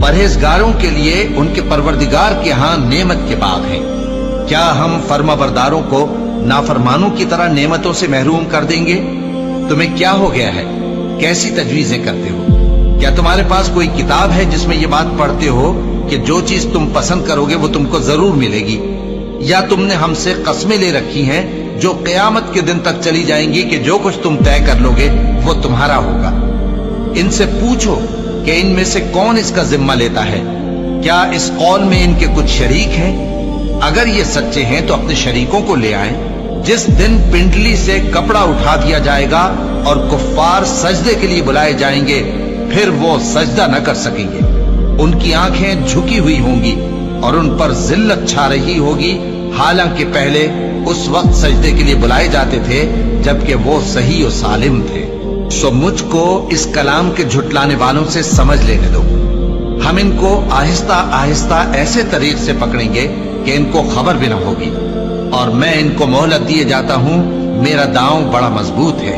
परहेजगारों के लिए उनके परवरदिगार के यहाँ नेमत के बाग हैं। क्या हम फर्माबरदारों को नाफरमानों की तरह नेमतों से महरूम कर देंगे? तुम्हें क्या हो गया है? कैसी तजवीजें करते हो? क्या तुम्हारे पास कोई किताब है जिसमें ये बात पढ़ते हो कि जो चीज तुम पसंद करोगे वो तुमको जरूर मिलेगी? या तुमने हमसे कस्में ले रखी हैं जो क़यामत के दिन तक चली जाएंगी कि जो कुछ तुम तय कर लोगे वो तुम्हारा होगा? इनसे पूछो कि इनमें से कौन इसका जिम्मा लेता है। क्या इस कौल में इनके कुछ शरीक हैं? अगर ये सच्चे हैं तो अपने शरीकों को ले आएं। जिस दिन पिंडली से कपड़ा उठा दिया जाएगा और कुफ्फार सजदे के लिए बुलाए जाएंगे, फिर वो सजदा न कर सकेंगे। उनकी आंखें झुकी हुई होंगी और उन पर जिल्लत छा रही होगी, हालांकि पहले उस वक्त सजदे के लिए बुलाए जाते थे जबकि वो सही और सालिम थे। सो मुझको इस कलाम के झुटलाने वालों से समझ लेने दो। हम इनको आहिस्ता आहिस्ता ऐसे तरीक से पकड़ेंगे कि इनको खबर भी न होगी, और मैं इनको मोहलत दिए जाता हूं। मेरा दांव बड़ा मजबूत है।